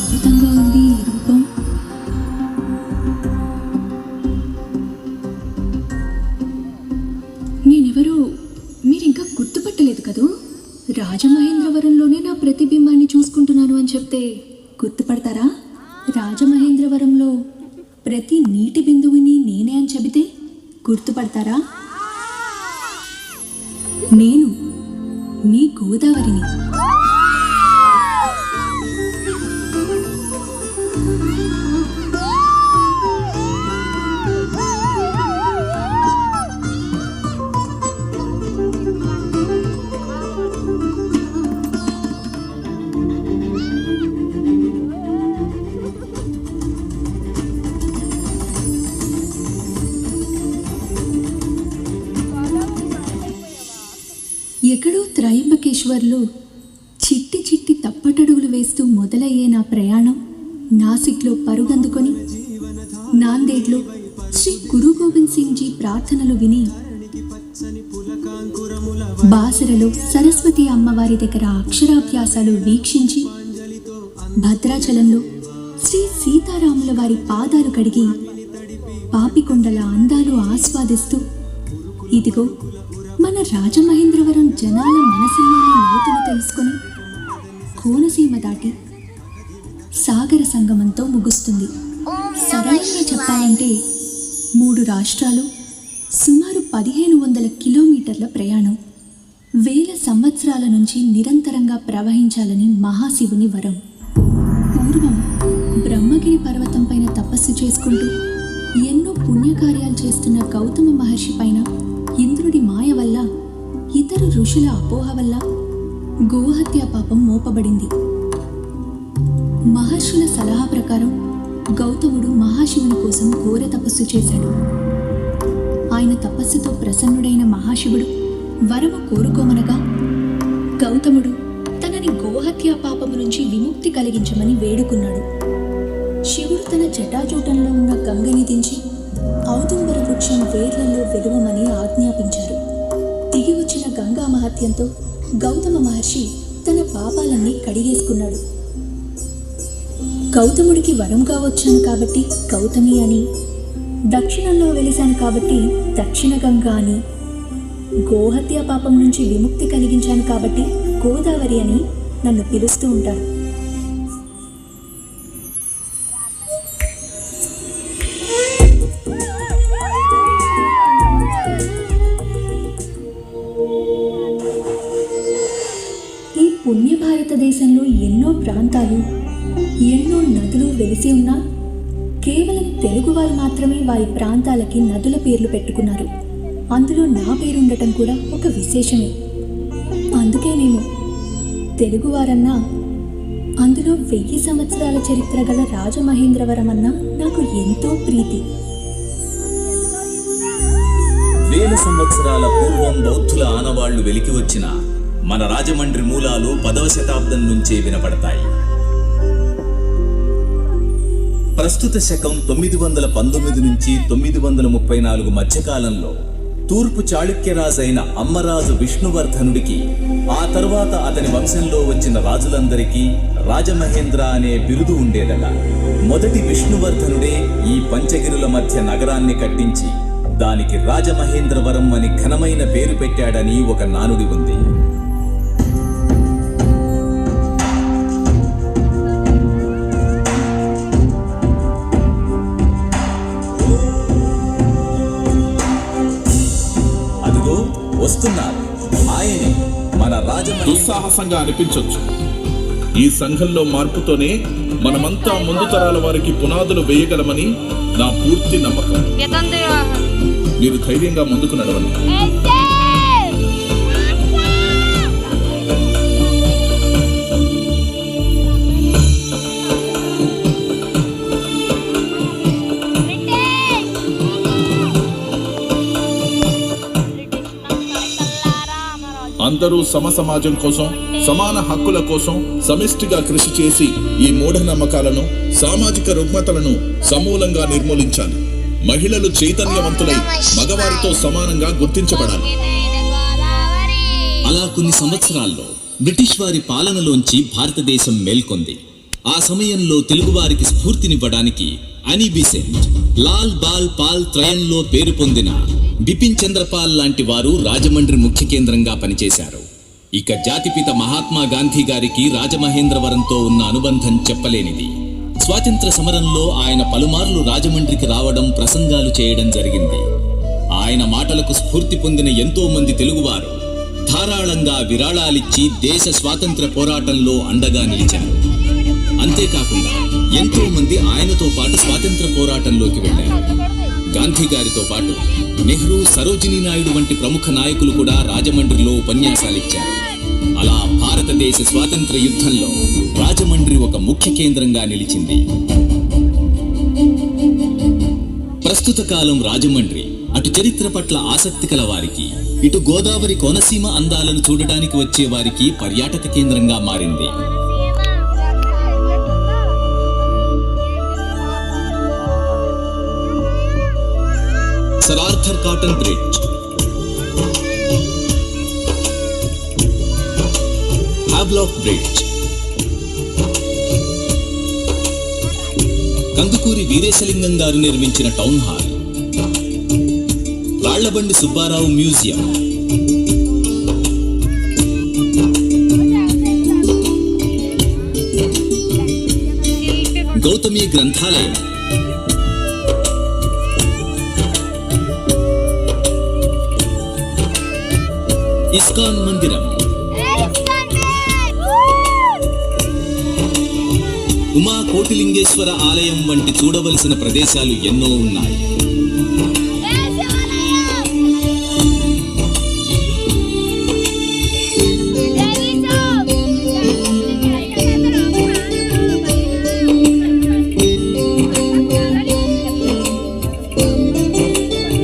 అద్భుతంగా ఉంది ఈ రూపం. నేనెవరో మీరింకా గుర్తుపట్టలేదు కదూ. రాజమహేంద్రవరంలోనే నా ప్రతిబింబాన్ని చూసుకుంటున్నాను అని చెప్తే గుర్తుపడతారా? రాజమహేంద్రవరంలో ప్రతి నీటి బిందువుని నేనే అని చెబితే గుర్తుపడతారా? నేను మీ గోదావరిని. ఎక్కడో త్రయంబకేశ్వర్లో చిట్టి చిట్టి తప్పటడుగులు వేస్తూ మొదలయ్యే నా ప్రయాణం నాసిక్లో పరుగందుకొని నాందేడ్లో శ్రీ గురు గోవింద్ సింగ్ జీ ప్రార్థనలు విని, బాసరలో సరస్వతి అమ్మవారి దగ్గర అక్షరాభ్యాసాలు వీక్షించి, భద్రాచలంలో శ్రీ సీతారాముల వారి పాదాలు కడిగి పాపికొండల అందాలు ఆస్వాదిస్తూ, ఇదిగో మన రాజమహేంద్రవరం జనాల మనసులోని లోతులు తెలుసుకొని కోనసీమ దాటి సాగర సంగమంతో ముగుస్తుంది. సరళంగా చెప్పాలంటే 3 రాష్ట్రాలు, సుమారు 1500 కిలోమీటర్ల ప్రయాణం, వేల సంవత్సరాల నుంచి నిరంతరంగా ప్రవహించాలని మహాశివుని వరం. పూర్వం బ్రహ్మగిరి పర్వతం పైన తపస్సు చేసుకుంటూ ఎన్నో పుణ్యకార్యాలు చేస్తున్న గౌతమ మహర్షి పైన ఇంద్రుడి మాయ వల్ల, ఇతర ఋషుల అపోహ వల్ల గోహత్య పాపం మోపబడింది. మహర్షుల సలహా ప్రకారం గౌతముడు మహాశివుని కోసం ఘోర తపస్సు చేశాడు. ఆయన తపస్సుతో ప్రసన్నుడైన మహాశివుడు వరము కోరుకోమనగా గౌతముడు తనని గోహత్య పాపము నుంచి విముక్తి కలిగించమని వేడుకున్నాడు. శివుడు తన జటాజూటంలో ఉన్న గంగని దించి ఔదుంబర వృక్షం వేర్లలో వెలువమని ఆజ్ఞాపించారు. దిగి వచ్చిన గంగా మహత్యంతో గౌతమ మహర్షి తన పాపాలన్నీ కడిగేసుకున్నాడు. గౌతముడికి వరంగా వచ్చాను కాబట్టి గౌతమి అని, దక్షిణంలో వెలిశాను కాబట్టి దక్షిణ గంగా అని, గోహత్య పాపం నుంచి విముక్తి కలిగించాను కాబట్టి గోదావరి అని నన్ను పిలుస్తూ ఉంటారు. పుణ్య భారతదేశంలో ఎన్నో ప్రాంతాలు, ఎన్నో నదులు వెలిసి ఉన్నా కేవలం తెలుగువారు మాత్రమే వారి ప్రాంతాలకి నదుల పేర్లు పెట్టుకున్నారు. అందులో నా పేరుండటం కూడా ఒక విశేషమే. అందుకేనేమో తెలుగువారన్నా, అందులో 1000 సంవత్సరాల చరిత్ర గల రాజమహేంద్రవరం అన్నా నాకు ఎంతో ప్రీతి. వేల సంవత్సరాల పూర్వం బౌద్ధుల ఆనవాళ్లు వెలికి వచ్చిన మన రాజమండ్రి మూలాలు 10వ శతాబ్దం నుంచే వినపడతాయి. ప్రస్తుత శకం 919 నుంచి 934 మధ్యకాలంలో తూర్పు చాళుక్యరాజైన అమ్మరాజు విష్ణువర్ధనుడికి, ఆ తరువాత అతని వంశంలో వచ్చిన రాజులందరికీ రాజమహేంద్ర అనే బిరుదు ఉండేదట. మొదటి విష్ణువర్ధనుడే ఈ పంచగిరుల మధ్య నగరాన్ని కట్టించి దానికి రాజమహేంద్రవరం అని ఘనమైన పేరు పెట్టాడని ఒక నానుడి ఉంది. వస్తున్నారు ఆయనే మన రాజమహేంద్ర. దుస్సాహసంగా అనిపించొచ్చు. ఈ సంఘంలో మార్పుతోనే మనమంతా ముందు తరాల వారికి పునాదులు వేయగలమని నా పూర్తి నమ్మకం. మీరు ధైర్యంగా ముందుకు నడవండి. అందరూ సమాజం కోసం, సమాన హక్కుల కోసం సమిష్టిగా కృషి చేసి ఈ మూఢనమ్మకాలను, సామాజిక రుగ్మతలను సమూలంగా నిర్మూలించాలి. మహిళలు చైతన్యవంతులై మగవారితో సమానంగా గుర్తించబడాలి. అలా కొన్ని సంవత్సరాల్లో బ్రిటిష్ వారి పాలనలోంచి భారతదేశం మేల్కొంది. ఆ సమయంలో తెలుగువారికి స్ఫూర్తినివ్వడానికి అని బీసెంట్, లాల్ బాల్ పాల్ త్రయంలో పేరు పొందిన బిపిన్ చంద్రపాల్ లాంటి వారు రాజమండ్రి ముఖ్య కేంద్రంగా పనిచేశారు. ఇక జాతిపిత మహాత్మా గాంధీ గారికి రాజమహేంద్రవరంతో ఉన్న అనుబంధం చెప్పలేనిది. స్వాతంత్ర సమరంలో ఆయన పలుమార్లు రాజమండ్రికి రావడం, ప్రసంగాలు చేయడం జరిగింది. ఆయన మాటలకు స్ఫూర్తి పొందిన ఎంతో మంది తెలుగువారు ధారాళంగా విరాళాలిచ్చి దేశ స్వాతంత్ర పోరాటంలో అండగా నిలిచారు. అంతేకాకుండా ఎంతో మంది ఆయనతో పాటు స్వాతంత్ర పోరాటంలోకి వెళ్లారు. గాంధీ గారితో పాటు నెహ్రూ, సరోజినీ నాయుడు వంటి ప్రముఖ నాయకులు కూడా రాజమండ్రిలో ఉపన్యాసాలిచ్చారు. అలా భారతదేశ స్వాతంత్ర యుద్ధంలో రాజమండ్రి ఒక ముఖ్య కేంద్రంగా నిలిచింది. ప్రస్తుత కాలం రాజమండ్రి అటు చరిత్ర పట్ల ఆసక్తి కల వారికి, ఇటు గోదావరి కోనసీమ అందాలను చూడడానికి వచ్చే వారికి పర్యాటక కేంద్రంగా మారింది. Sir Arthur cotton bridge, Havelock bridge, Kandukuri Veeresalingam గారు నిర్మించిన town hall, Rallabandi Subbarao museum, Gautami గ్రంథాలయం, ఇస్కాన్ మందిరం, ఉమా కోటిలింగేశ్వర ఆలయం వంటి చూడవలసిన ప్రదేశాలు ఎన్నో ఉన్నాయి.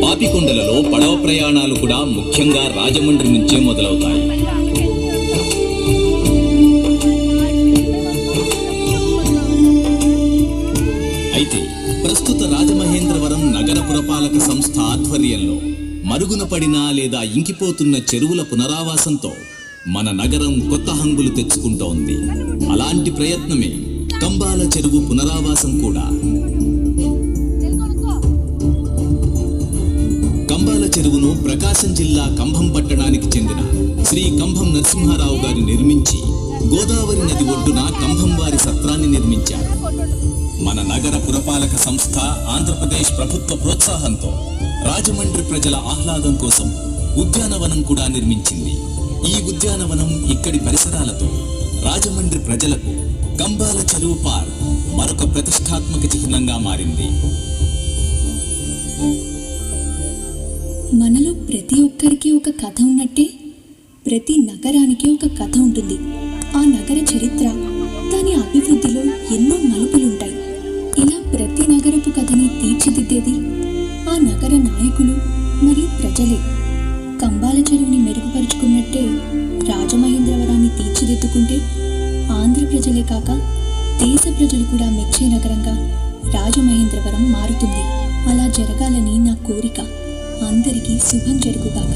పాపికొండలలో పడవ ప్రయాణాలు కూడా ముఖ్యంగా రాజమండ్రి నుంచే మొదలవుతాయి. అయితే ప్రస్తుత రాజమహేంద్రవరం నగర పురపాలక సంస్థ ఆధ్వర్యంలో మరుగున పడిన లేదా ఇంకిపోతున్న చెరువుల పునరావాసంతో మన నగరం కొత్త హంగులు తెచ్చుకుంటోంది. అలాంటి ప్రయత్నమే కంబాల చెరువు పునరావాసం కూడా. కంబాల చెరువును ప్రకాశం జిల్లా కంభం పట్టణానికి చెందిన శ్రీ కంభం నరసింహారావు గారు నిర్మించి గోదావరి నది ఒడ్డున కంభం వారి సత్రాన్ని నిర్మించారు. మన నగర పురపాలక సంస్థ, ఆంధ్రప్రదేశ్ ప్రభుత్వ ప్రోత్సాహంతో రాజమండ్రి ప్రజల ఆహ్లాదం కోసం ఉద్యానవనం కూడా నిర్మించింది. ఈ ఉద్యానవనం, ఇక్కడి పరిసరాలతో రాజమండ్రి ప్రజలకు కంబాల చెరువు పార్క్ మరొక ప్రతిష్టాత్మక చిహ్నంగా మారింది. మనలో ప్రతి ఒక్కరికి ఒక కథ ఉన్నట్టే ప్రతి నగరానికి ఒక కథ ఉంటుంది. ఆ నగర చరిత్ర, దాని అభివృద్ధిలో ఎన్నో మలుపులుంటాయి. ఇలా ప్రతి నగరపు కథని తీర్చిదిద్దేది ఆ నగర నాయకులు మరియు ప్రజలే. కంబాల చెరువుని మెరుగుపరుచుకున్నట్టే రాజమహేంద్రవరాన్ని తీర్చిదిద్దుకుంటే ఆంధ్ర ప్రజలే కాక దేశ ప్రజలు కూడా మెచ్చే నగరంగా రాజమహేంద్రవరం మారుతుంది. అలా జరగాలని నా కోరిక. అందరికీ శుభం జరుగుగాక.